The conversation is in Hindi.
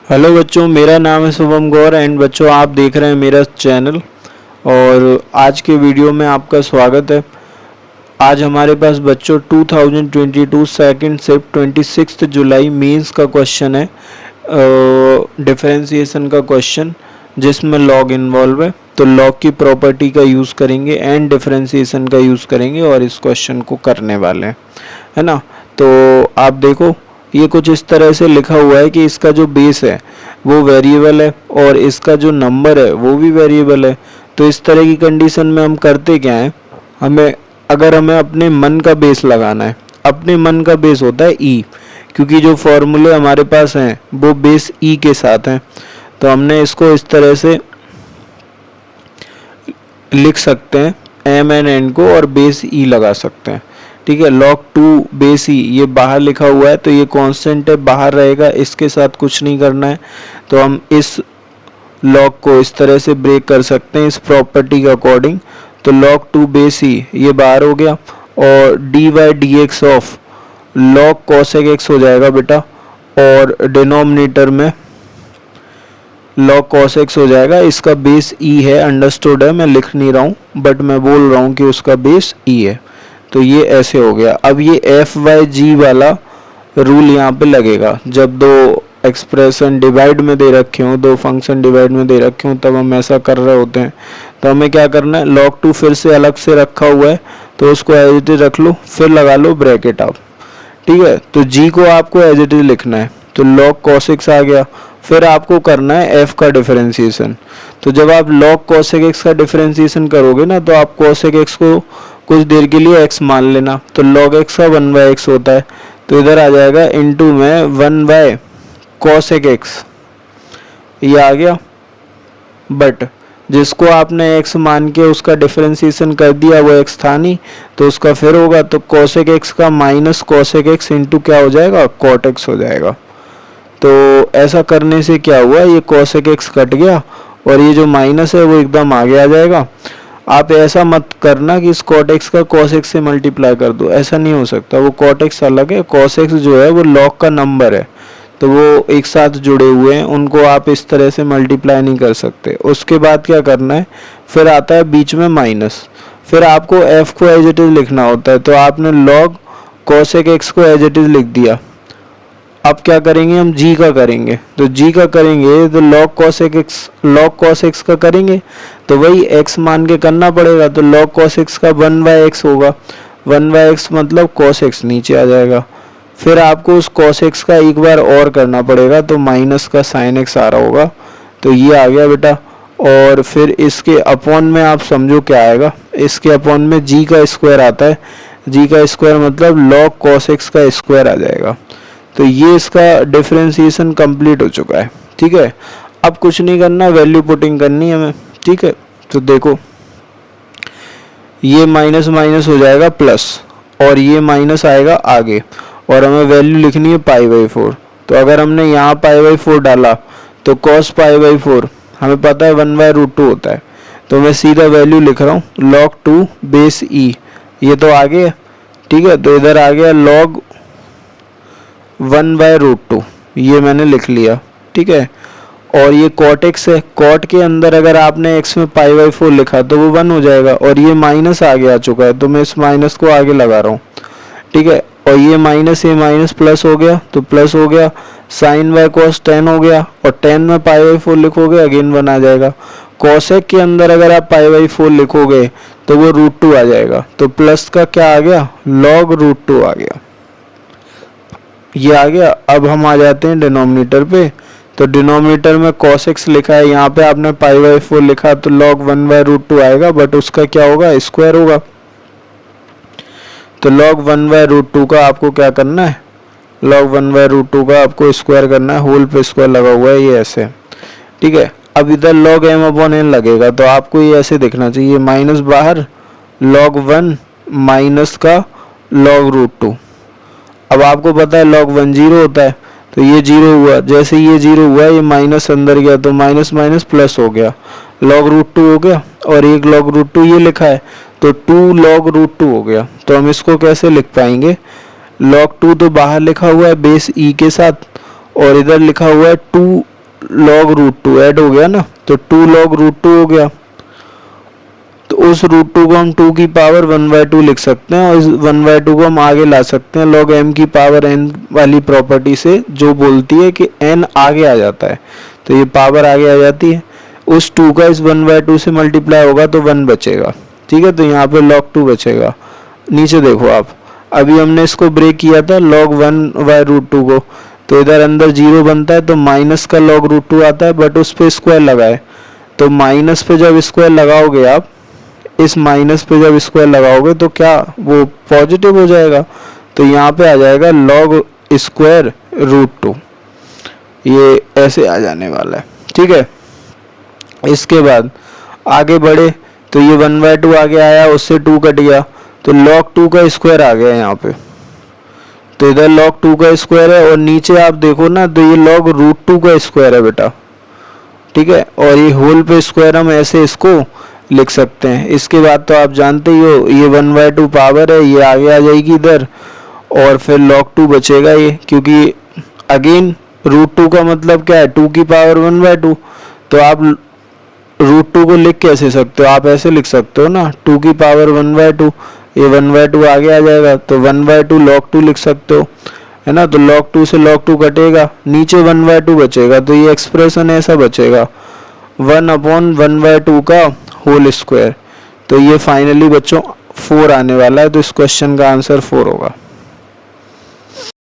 हेलो बच्चों, मेरा नाम है शुभम गौर एंड बच्चों आप देख रहे हैं मेरा चैनल। और आज के वीडियो में आपका स्वागत है। आज हमारे पास बच्चों 2022 सेकंड शिफ्ट 26 जुलाई मेंस का क्वेश्चन है, डिफरेंशिएशन का क्वेश्चन जिसमें लॉग इन्वॉल्व है। तो लॉग की प्रॉपर्टी का यूज़ करेंगे एंड डिफरेंशिएशन का यूज़ करेंगे और इस क्वेश्चन को करने वाले हैं, है ना। तो आप देखो, ये कुछ इस तरह से लिखा हुआ है कि इसका जो बेस है वो वेरिएबल है और इसका जो नंबर है वो भी वेरिएबल है। तो इस तरह की कंडीशन में हम करते क्या है, अगर हमें अपने मन का बेस लगाना है, अपने मन का बेस होता है ई, क्योंकि जो फॉर्मूले हमारे पास हैं वो बेस ई के साथ हैं। तो हमने इसको इस तरह से लिख सकते हैं, एम एन एन को और बेस ई लगा सकते हैं। ठीक है, log 2 बेस ई ये बाहर लिखा हुआ है तो ये कांस्टेंट है, बाहर रहेगा, इसके साथ कुछ नहीं करना है। तो हम इस log को इस तरह से ब्रेक कर सकते हैं इस प्रॉपर्टी के अकॉर्डिंग। तो log 2 बेस ई ये बाहर हो गया और d y d x of log cosec x हो जाएगा बेटा, और डिनोमिनेटर में log cos x हो जाएगा। इसका बेस ई है, अंडरस्टूड है, मैं लिख नहीं रहा हूँ बट मैं बोल रहा हूँ कि उसका बेस ई है। तो ये ऐसे हो गया। अब ये एफ वाई जी वाला रूल यहाँ पे लगेगा जब दो एक्सप्रेशन डिवाइड में दे रखे हों, दो फंक्शन डिवाइड में दे रखे हों, तब हम ऐसा कर रहे होते हैं। तो हमें क्या करना है, log 2 फिर से अलग से रखा हुआ है तो उसको एज इट इज रख लो, फिर लगा लो ब्रैकेट आप। ठीक है, तो जी को आपको एज इट इज लिखना है, तो log cos x आ गया। फिर आपको करना है f का डिफरेंशिएशन। तो जब आप log cosec x का डिफरेंशिएशन करोगे ना, तो आप cosec x को कुछ देर के लिए x मान लेना, तो log x का 1/x होता है। तो इधर आ जाएगा इनटू में 1/cosec x, ये आ गया। बट जिसको आपने x मान के उसका डिफरेंशिएशन कर दिया वो x था नहीं, तो उसका फिर होगा, तो cosec x का माइनस cosec x इंटू क्या हो जाएगा, cot x हो जाएगा। तो ऐसा करने से क्या हुआ, ये cosec x कट गया और ये जो माइनस है वो एकदम आगे आ जाएगा। आप ऐसा मत करना कि इस cot x का cos x से मल्टीप्लाई कर दो, ऐसा नहीं हो सकता। वो cot x अलग है, cos x जो है वो log का नंबर है, तो वो एक साथ जुड़े हुए हैं, उनको आप इस तरह से मल्टीप्लाई नहीं कर सकते। उसके बाद क्या करना है, फिर आता है बीच में माइनस, फिर आपको f को एज इट इज लिखना होता है। तो आपने log cosec x को एज इट इज लिख दिया। अब क्या करेंगे, हम g का करेंगे। तो g का करेंगे तो log cos x का करेंगे, तो वही x मान के करना पड़ेगा। तो log cos x का 1/x होगा, 1/x मतलब cos x नीचे आ जाएगा। फिर आपको उस cos x का एक बार और करना पड़ेगा, तो माइनस का sin x आ रहा होगा, तो ये आ गया बेटा। और फिर इसके अपॉन में आप समझो क्या आएगा, इसके अपॉन में g का स्क्वायर आता है, g का स्क्वायर मतलब log cos x का स्क्वायर आ जाएगा। तो ये इसका डिफरेंशिएशन कंप्लीट हो चुका है। ठीक है, अब कुछ नहीं करना, वैल्यू पुटिंग करनी है हमें। ठीक है, तो देखो ये माइनस माइनस हो जाएगा प्लस, और ये माइनस आएगा आगे, और हमें वैल्यू लिखनी है π/4। तो अगर हमने यहाँ π/4 डाला तो cos π/4 हमें पता है 1/√2 होता है, तो मैं सीधा वैल्यू लिख रहा हूँ log 2 बेस ई, ये तो आगे है। ठीक है, तो इधर आ गया log 1/√2, ये मैंने लिख लिया। ठीक है, और ये cot x है, cot के अंदर अगर आपने x में π/4 लिखा तो वो 1 हो जाएगा, और ये माइनस आगे आ चुका है तो मैं इस माइनस को आगे लगा रहा हूँ। ठीक है, और ये माइनस प्लस हो गया, तो प्लस हो गया, sin y cos 10 हो गया, और 10 में π/4 लिखोगे अगेन 1 आ जाएगा। cosec के अंदर अगर आप π/4 लिखोगे तो वो √2 आ जाएगा, तो प्लस का क्या आ गया, log √2 आ गया, ये आ गया। अब हम आ जाते हैं डिनोमिनेटर पे। तो डिनोमिनेटर में cos x लिखा है, यहाँ पे आपने π/4 लिखा तो log 1/√2 आएगा, बट उसका क्या होगा, स्क्वायर होगा। तो log 1/√2 का आपको क्या करना है, log 1/√2 का आपको स्क्वायर करना है, होल पे स्क्वायर लगा हुआ है, ये ऐसे। ठीक है, अब इधर log m/n लगेगा, तो आपको ये ऐसे दिखना चाहिए, माइनस बाहर log 1 माइनस का log √2। अब आपको पता है log 1 0 होता है, तो ये 0 हुआ, जैसे ये 0 हुआ ये माइनस अंदर गया तो माइनस माइनस प्लस हो गया, log √2 हो गया, और एक log √2 ये लिखा है तो 2 log √2 हो गया। तो हम इसको कैसे लिख पाएंगे, log 2 तो बाहर लिखा हुआ है बेस ई के साथ, और इधर लिखा हुआ है 2 log रूट टू ऐड हो गया ना, तो 2 log रूट टू हो गया। तो उस रूट टू को हम 2 की पावर 1/2 लिख सकते हैं, और इस 1/2 को हम आगे ला सकते हैं log m की पावर n वाली प्रॉपर्टी से, जो बोलती है कि n आगे आ जाता है, तो ये पावर आगे आ जाती है। उस 2 का इस 1/2 से मल्टीप्लाई होगा तो 1 बचेगा, ठीक है। तो यहाँ पे log 2 बचेगा। नीचे देखो आप, अभी हमने इसको ब्रेक किया था log 1/√2 को, तो इधर अंदर 0 बनता है, तो माइनस का log रूट टू आता है, बट उस पे स्क्वायर लगाए, तो माइनस पे जब स्क्वायर लगाओगे आप, इस माइनस पे जब स्क्वायर लगाओगे तो क्या वो पॉजिटिव हो जाएगा, तो यहाँ पे आ जाएगा log स्क्वायर रूट टू, ये ऐसे आ जाने वाला है, ठीक है। इसके बाद आगे बढ़े तो ये 1/2 आगे आया, उससे 2 कट गया, तो log 2 का स्क्वायर आ गया यहाँ पे, तो इधर log 2 का स्क्वायर है, और नीचे आप देखो ना तो ये log रूट टू का स्क्वायर है बेटा, ठीक है। और ये होल पे स्क्वायर हम ऐसे इसको लिख सकते हैं। इसके बाद तो आप जानते ही हो, ये 1/2 पावर है, ये आगे आ जाएगी इधर, और फिर log 2 बचेगा ये, क्योंकि अगेन रूट टू का मतलब क्या है, 2 की पावर 1/2, तो आप रूट टू को लिख कैसे सकते हो, आप ऐसे लिख सकते हो ना, 2 की पावर 1/2, ये 1/2 आगे आ जाएगा, तो 1/2 log 2 लिख सकते हो, है ना। तो log 2 से log 2 कटेगा, नीचे 1/2 बचेगा, तो ये एक्सप्रेशन ऐसा बचेगा 1/1/2 का होल स्क्वायर। तो ये फाइनली बच्चों 4 आने वाला है, तो इस क्वेश्चन का आंसर 4 होगा।